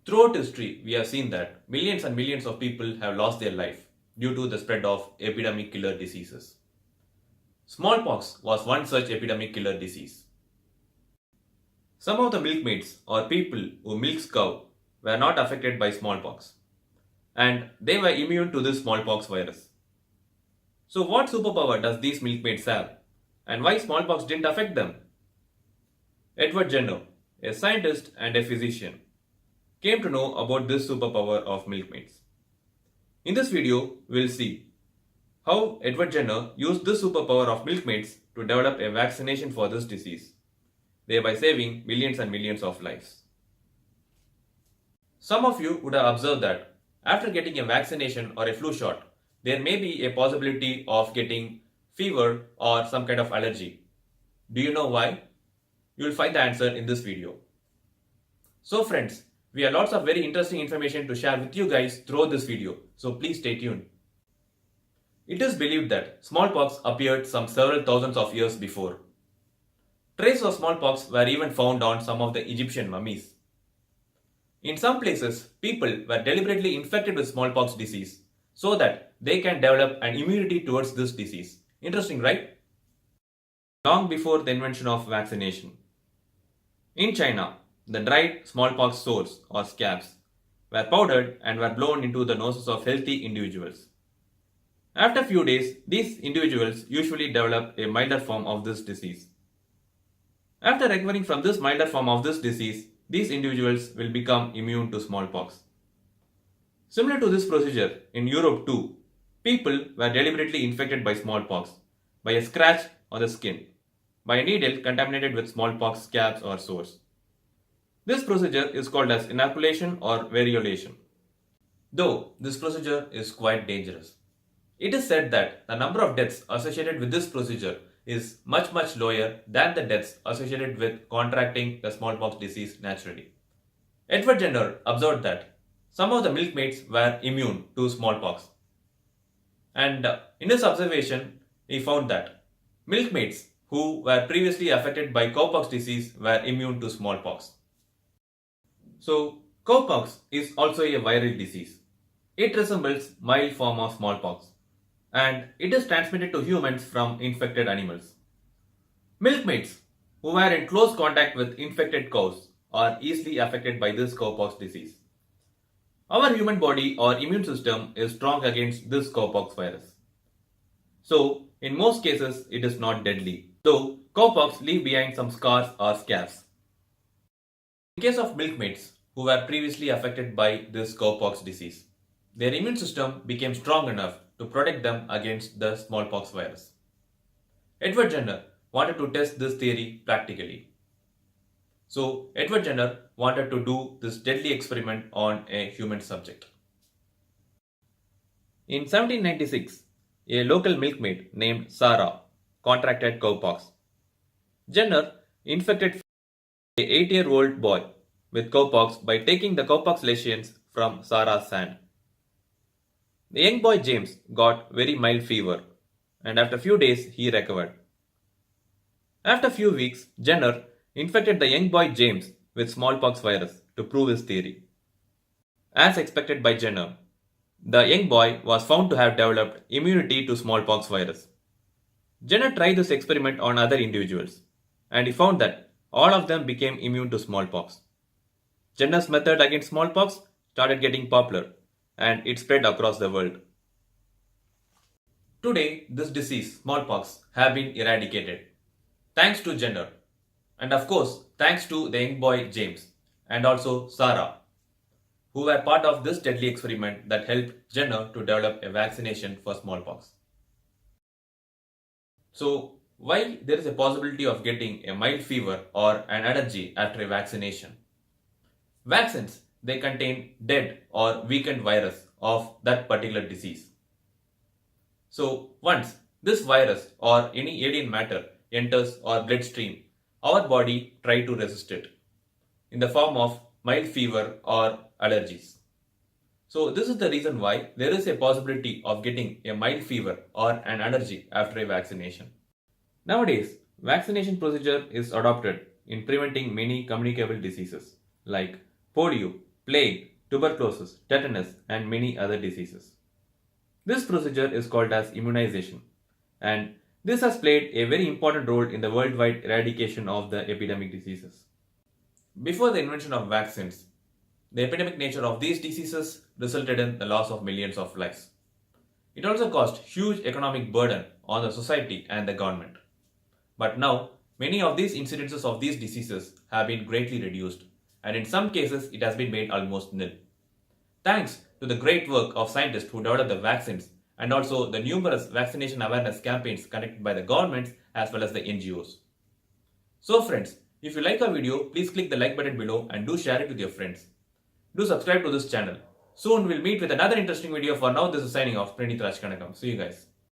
Throughout history, we have seen that millions and millions of people have lost their life due to the spread of epidemic killer diseases. Smallpox was one such epidemic killer disease. Some of the milkmaids or people who milk cow were not affected by smallpox and they were immune to this smallpox virus. So what superpower does these milkmaids have and why smallpox didn't affect them? Edward Jenner, a scientist and a physician, came to know about this superpower of milkmaids. In this video, we'll see how Edward Jenner used this superpower of milkmaids to develop a vaccination for this disease, thereby saving millions and millions of lives. Some of you would have observed that after getting a vaccination or a flu shot, there may be a possibility of getting fever or some kind of allergy. Do you know why? You will find the answer in this video. So friends, we have lots of very interesting information to share with you guys throughout this video, so please stay tuned. It is believed that smallpox appeared some several thousands of years before. Traces of smallpox were even found on some of the Egyptian mummies. In some places, people were deliberately infected with smallpox disease so that they can develop an immunity towards this disease. Interesting, right? Long before the invention of vaccination. In China, the dried smallpox sores or scabs were powdered and were blown into the noses of healthy individuals. After a few days, these individuals usually develop a milder form of this disease. After recovering from this milder form of this disease, these individuals will become immune to smallpox. Similar to this procedure, in Europe too, people were deliberately infected by smallpox by a scratch on the skin, by a needle contaminated with smallpox scabs or sores. This procedure is called as inoculation or variolation. Though this procedure is quite dangerous. It is said that the number of deaths associated with this procedure is much lower than the deaths associated with contracting the smallpox disease naturally. Edward Jenner observed that some of the milkmaids were immune to smallpox. And in his observation, he found that milkmaids who were previously affected by cowpox disease were immune to smallpox. So, cowpox is also a viral disease. It resembles mild form of smallpox and it is transmitted to humans from infected animals. Milkmaids who were in close contact with infected cows are easily affected by this cowpox disease. Our human body or immune system is strong against this cowpox virus. So, in most cases, it is not deadly, though cowpox leave behind some scars or scabs. In case of milkmaids who were previously affected by this cowpox disease, their immune system became strong enough to protect them against the smallpox virus. Edward Jenner wanted to test this theory practically. So, Edward Jenner wanted to do this deadly experiment on a human subject. In 1796, a local milkmaid named Sarah contracted cowpox. Jenner infected an 8-year-old boy with cowpox by taking the cowpox lesions from Sarah's hand. The young boy James got very mild fever and after a few days he recovered. After a few weeks, Jenner infected the young boy James with smallpox virus to prove his theory. As expected by Jenner, the young boy was found to have developed immunity to smallpox virus. Jenner tried this experiment on other individuals and he found that all of them became immune to smallpox. Jenner's method against smallpox started getting popular and it spread across the world. Today, this disease, smallpox, have been eradicated. Thanks to Jenner. And of course, thanks to the young boy James and also Sarah, who were part of this deadly experiment that helped Jenner to develop a vaccination for smallpox. So, why there is a possibility of getting a mild fever or an allergy after a vaccination? Vaccines, they contain dead or weakened virus of that particular disease. So once this virus or any alien matter enters our bloodstream, our body try to resist it in the form of mild fever or allergies. So this is the reason why there is a possibility of getting a mild fever or an allergy after a vaccination. Nowadays, vaccination procedure is adopted in preventing many communicable diseases like polio, plague, tuberculosis, tetanus, and many other diseases. This procedure is called as immunization, and this has played a very important role in the worldwide eradication of the epidemic diseases. Before the invention of vaccines, the epidemic nature of these diseases resulted in the loss of millions of lives. It also caused huge economic burden on the society and the government. But now, many of these incidences of these diseases have been greatly reduced, and in some cases, it has been made almost nil. Thanks to the great work of scientists who developed the vaccines and also the numerous vaccination awareness campaigns conducted by the governments as well as the NGOs. So, friends, if you like our video, please click the like button below and do share it with your friends. Do subscribe to this channel. Soon we'll meet with another interesting video. For now, this is signing off, Pranit Rajkanakam. See you guys.